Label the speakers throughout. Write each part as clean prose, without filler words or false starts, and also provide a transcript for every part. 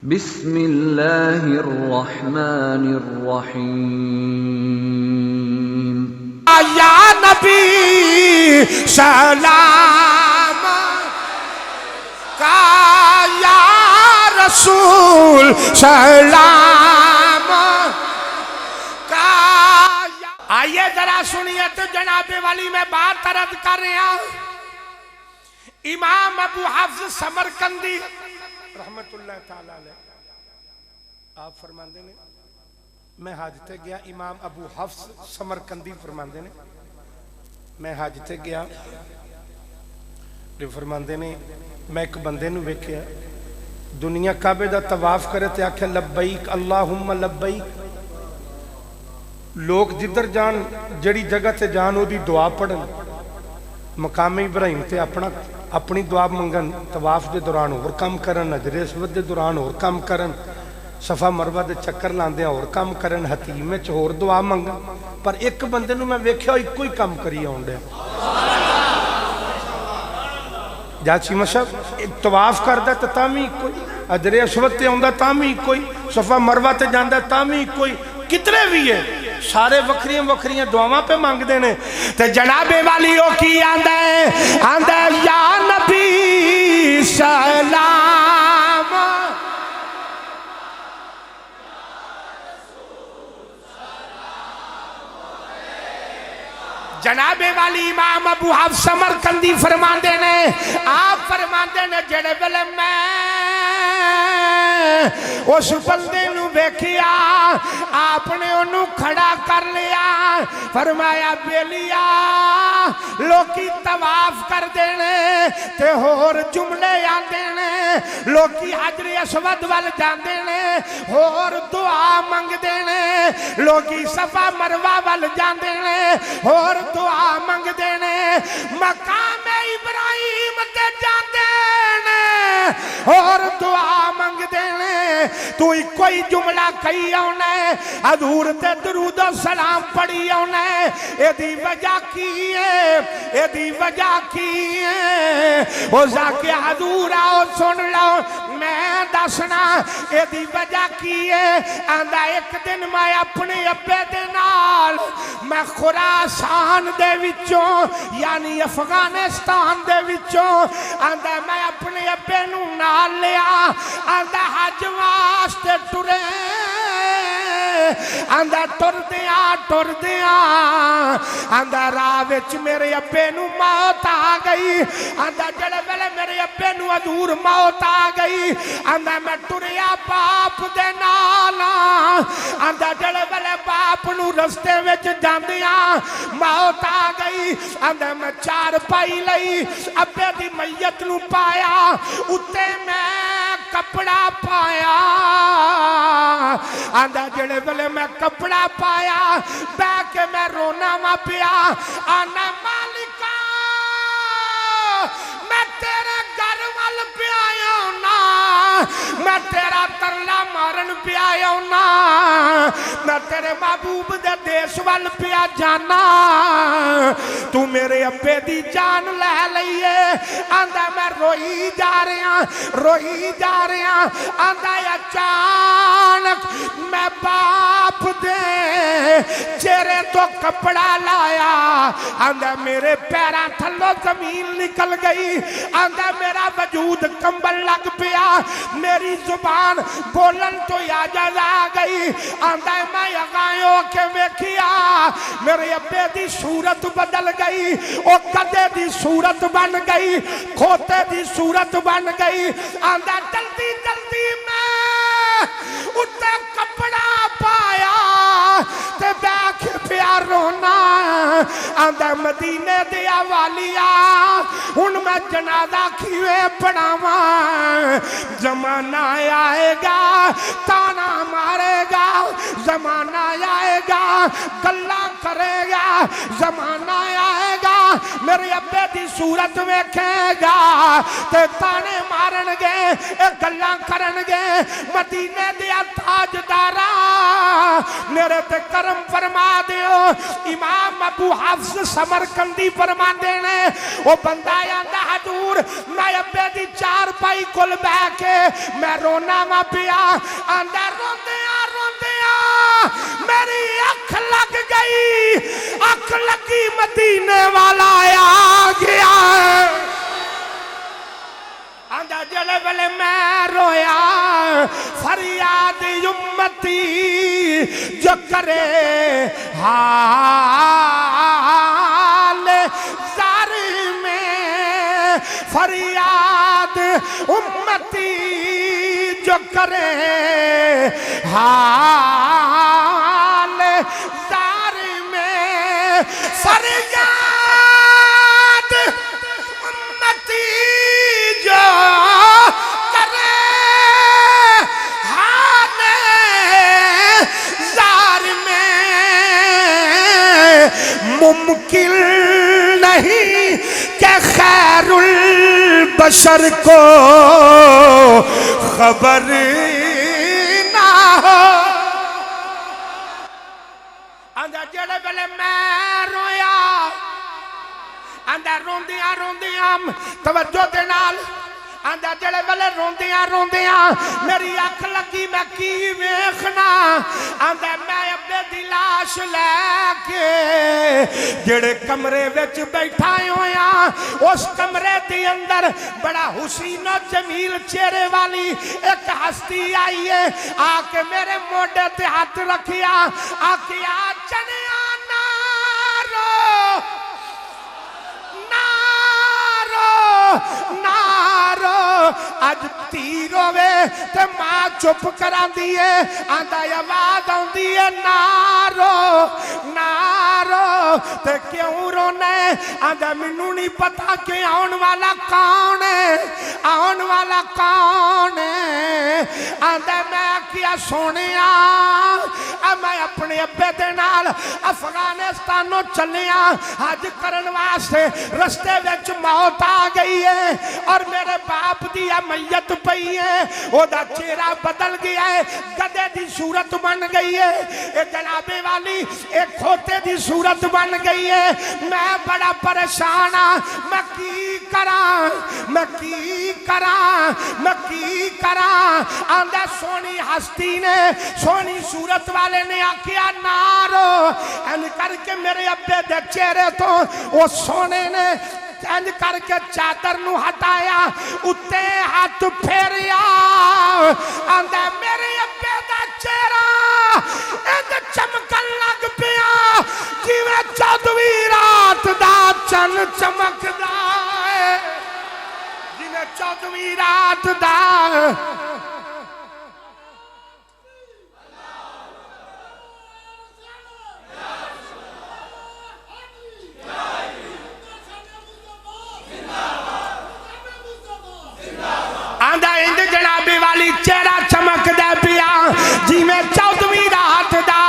Speaker 1: بسم اللہ الرحمن الرحیم
Speaker 2: یا نبی سلام کا یا رسول سلام کا آئیے ذرا سنیے تو جناب والی میں بات عرض کر رہے ہیں امام ابو حفص سمرقندی رحمت اللہ تعالی علیہ آپ فرماندے نے میں حج تے گیا امام ابو حفص سمرقندی فرماندے نے میں حج تے گیا جو فرماندے نے میں ایک بندے نو ویکھیا دنیا کعبے دا طواف کرے تے آکھے لبیک اللہم لبیک لوگ جدھر جان جڑی جگہ تے جان او دی دعا پڑھن مقام ابراہیم تے اپنی دعا منگن طواف دے دوران اور کام کرن حجر اسود دے دوران اور کام کرن صفا مروہ دے چکر لاندے اور کام کرن حتیم میں اور دعا منگن پر ایک بندے نو میں ویکھیا ایک کوئی کام کری آؤنڈے جاچی مشہب طواف کردہ تا تامی کوئی حجر اسود تے آؤنڈا تامی کوئی صفا مروہ تے جاندہ تامی کوئی کتنے بھی ہے سارے وکھریاں دعاواں پہ مانگ دینے تے جناب والیوں کی آندھے یا نبی سلام جناب والی امام ابو حفص سمرقندی فرمان دینے آپ فرمان دینے جڑے بلے میں اس بندے نو بیکھیا آپ نے انہوں کھڑا کر لیا فرمایا بیلیا لوکی طواف کر دینے تے ہور جملے آن دینے لوکی حجر اسود وال جان دینے ہور دعا منگ دینے لوکی صفا مروہ وال جان دینے ہور دعا منگ دینے مقام ابراہیم تے جان دینے اور دعا منگ دینے تو کوئی جملہ کہی ہونے حضور تے درود و سلام پڑھی ہونے اے دی وجہ کی ہے اے دی وجہ کی ہے وہ زاکے حضور آؤ سن لو میں دسنا اے دی وجہ کی ہے آندھا ایک دن میں اپنے ابے دے نال میں خراسان دے وچوں یعنی افغانستان دے وچوں آندھا میں اپنے ابے نو نال لیا آندھا حج واسطے ٹرے آندھا ٹر دیاں آندھا راہ وچ میرے ابے نو موت آ گئی آندھا جڑے ویلے میرے ابے نو حضور موت آ گئی آندھا میں ٹریا باپ دے نال آندھا جڑے ویلے باپ نو رستے وچ جاندیاں موت آ گئی آندھا میں چار پائی لئی ابے دی میت نو پایا اتے میں کپڑا پایا آندھا جڑے بلے میں کپڑا پایا بے کے میں رونا ماں پیا آنا مالکا میں تیرے گھر وال پیا ہونا میں تیرا ترلا مارن پیا ہونا میں تیرے محبوب دے دیس وال پیا جانا تو میرے ابے دی جان لے لئیے آندھا میں روئی جا رہے ہیں آندھا اچانک میں باپ دے چہرے تو کپڑا لایا آندھا میرے پیران تھلو زمین نکل گئی آندھا میرا وجود کمبل لگ پیا میری زبان بولن تو اجازت آ گئی آندھا میں اگائیوں کے ویکھیا میرے ابے دی صورت بدل گئی او کدے دی صورت بن گئی کھوتے دی صورت بن گئی آندھا جلدی میں اٹھے کپڑا پایا تے بیٹھ پیا رونا آندھا مدینے دیا والیا ان میں جنازہ کھیوے پڑھاواں زمانہ آئے گا تانا مارے گا زمانہ آئے گا گلہ کرے گا زمانہ آئے گا میرے ابے دی صورت ویکھے گا تے تانے مارن گے اے گلاں کرن گے مدینے دیا تاجدارا میرے تے کرم فرما دیو امام ابو حفص سمرقندی فرما دینے وہ بندہ آندا حضور میں ابے دی چار پائی کل بہ کے میں رونا وا پیا آندا روندیاں میری اکھ لگ گئی اکھ لگی مدینے والا آ گیا آندا جلے ویلے میں رویا فریاد امتی جو کرے حال زار میں فریاد امتی جو کرے حال زار میں فریاد امتی جو کرے حال زار میں ممکن نہیں کہ خیر البشر کو خبر نہ ہو آندا جڑے ویلے میں رویا آندا روندیاں توجہ دے نال آندا جڑے ویلے روندیاں میری اکھ لگی میں کی ویکھنا آندا میں ابے دی لاش لے کے جڑے کمرے وچ بیٹھا ہویا اس کمرے دی اندر بڑا حسین و جمیل چہرے والی ایک ہستی آئی ہے آ کے میرے موڈے تے ہاتھ رکھیا آ کے آ چنیا نارو اج تیر ہوئے تے ماں چپ کران دیئے آندا آواز آن دیئے نارو تے کیوں رونے آندا منو نہیں پتا کہ آن والا کون ہے آندا میں کیا سونیا میں اپنے ابے دے نال افغانستانوں چلیا حج کرن واسطے رستے وچ موت آ گئی ہے اور میرے باپ دی میت پئی ہے او دا چہرہ بدل گیا ہے گدے دی صورت بن گئی ہے اے جنابے والی ایک کھوتے دی صورت بن گئی ہے میں بڑا پریشان ہاں میں کی کراں آندا سونی ہستی نے سونی صورت والے نے آکھیا نارو ان کر کے میرے ابے دے چہرے تو وہ سونے نے انج کر کے چادر نو ہٹایا اتے ہاتھ پھیریا آندا میرے ابے دا چہرہ انج چمکن لگ پیا جویں 14ویں رات دا چن چمکدا ہے جویں 14ویں رات دا آندا اند جنابی والی چہرہ چمک دے پیا جی میں 14ویں رات دا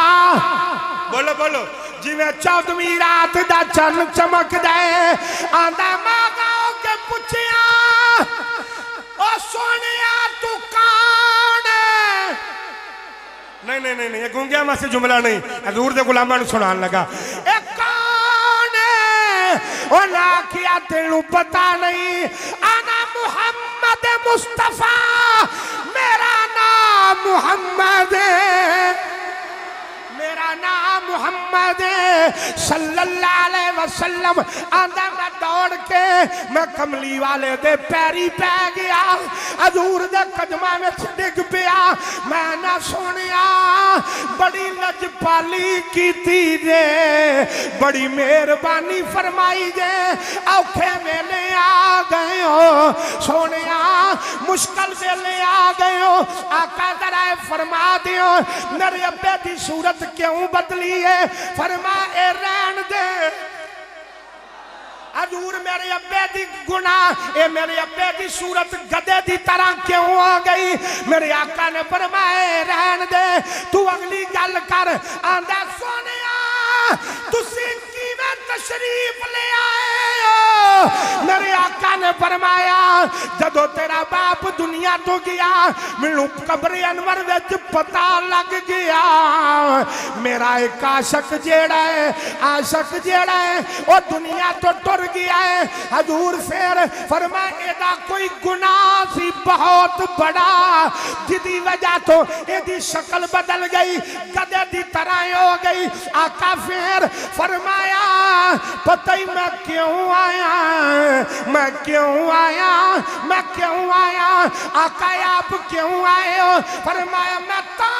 Speaker 2: بولو جی میں 14ویں رات دا چن چمک دے آندا ماں گاؤں کے پوچھیا او سونیا تو کون ہے نہیں یہ گونگیا میں سے جملہ نہیں حضور دے غلاماں سنان لگا اے کون ہے او نا کیا تینوں پتہ نہیں انا محمد مصطفیٰ میرا نام محمد محمد صلی اللہ علیہ وسلم آندا میں دوڑ کے میں کملی والے دے پیری پہ گیا حضور دے قدماں میں ڈگ پیا میں نہ سونیا بڑی لجپالی کیتی جے بڑی مہربانی فرمائی جے اوکھے ویلے آ گئے ہو سونیا مشکل ویلے آ گئے ہو آقا ذرا فرما دیو میرے ابے دی صورت کیوں بدلی ہے فرما اے رہن دے حضور میرے ابے دی گناہ اے میرے ابے دی صورت گدے دی طرح کیوں آ گئی میرے آقا نے فرمائے رہن دے تو اگلی گل کر آندہ سونیا تسی کیویں تشریف لے آئے میرے آقا نے فرمایا جدو تیرا باپ دنیا تو گیا مینوں قبر انور وچ پتہ لگ گیا میرا ایک عاشق جیڑا ہے وہ دنیا تو ٹر گیا ہے حضور پھر فرمایا ایدا کوئی گناہ سی بہت بڑا جدی وجہ تو ایدی شکل بدل گئی گدے دی طرح ہو گئی آقا پھر فرمایا پتہ ہی میں کیوں آیا آقا آپ کیوں آئے ہو فرمایا میں تا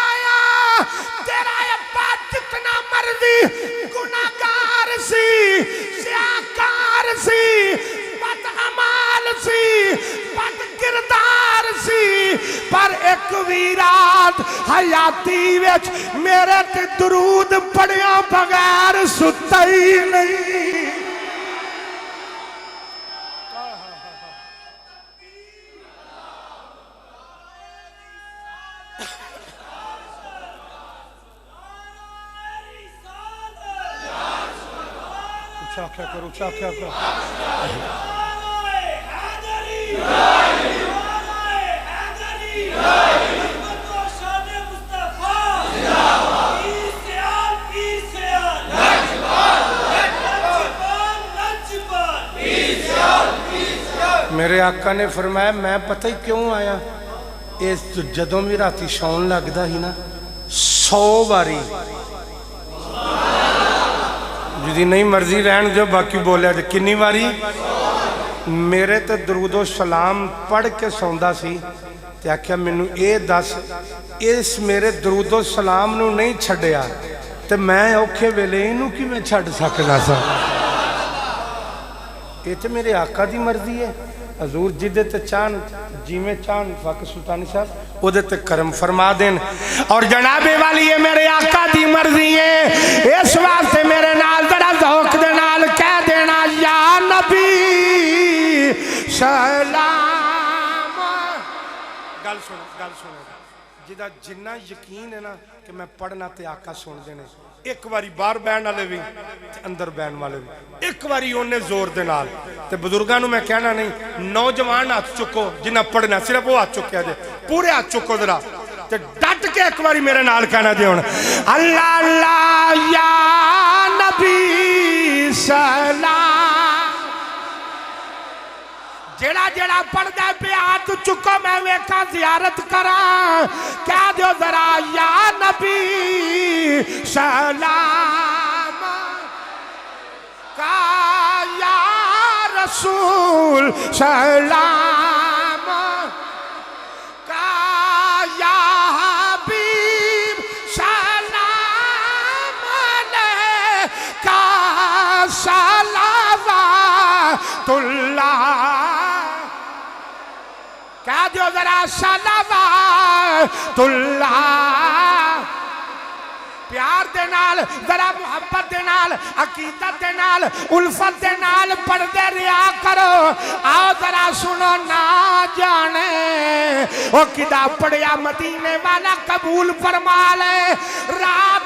Speaker 2: آیا تیرا ابا جتنا مرضی گناہگار سی سیاکار سی بد عمال سی بد کردار سی پر ایک ویرات حیاتی وچ میرے تے درود پڑھیا بغیر ستا ہی نہیں اچھا کیا کرو میرے آقا نے فرمایا میں پتہ ہی کیوں آیا اس جدوں بھی راتی شون لگدا ہی نا 100 باری جدی نہیں مرضی رہن جو باقی بولیا جو کنی باری میرے تے درود و سلام پڑھ کے سوندا سی تے آکھیا مینوں اے دس اس میرے درود و سلام نو نہیں چھڈیا تے میں اوکھے ویلے اینوں کی میں چھڈ سکنا سا یہ تے میرے آقا دی مرضی ہے حضور جدے تے چاند جیویں چاند فاقہ سلطانی صاحب وہ تے کرم فرما دین اور جناب والی یہ میرے آقا دی مرضی ہے اس واسطے میرے نال ذرا ذوق دے نال کہہ دینا یا نبی سلام گل سنو جدا جنہ یقین ہے نا کہ میں پڑھنا تے آقا سن دینے ایک واری بار بین والے بھی اندر بین والے بھی ایک واری انہیں زور دے نال تے بزرگانوں میں کہنا نہیں نوجوان ہاتھ چکو جنہ پڑھنا صرف وہ ہاتھ چکیا جائے پورے ہاتھ چکو ذرا تے ڈٹ کے ایک واری میرے نال کہنا جائے ہونا اللہ اللہ یا نبی سلام جیڑا پڑھ دے پہ ہاتھ چکو میں ویکھا زیارت کراں کہہ دیو ذرا یا نبی سلام کا یا رسول سلام کا یا حبیب سلام کا صلوات اللہ کہہ دیو ذرا صلوات اللہ پیار دے نال ذرا محبت دے نال عقیدت دے نال الفت دے نال پڑھ دے ریا کرو آؤ ذرا سنو نہ جانے وہ کدا پڑھیا مدینے والا قبول فرما لے رات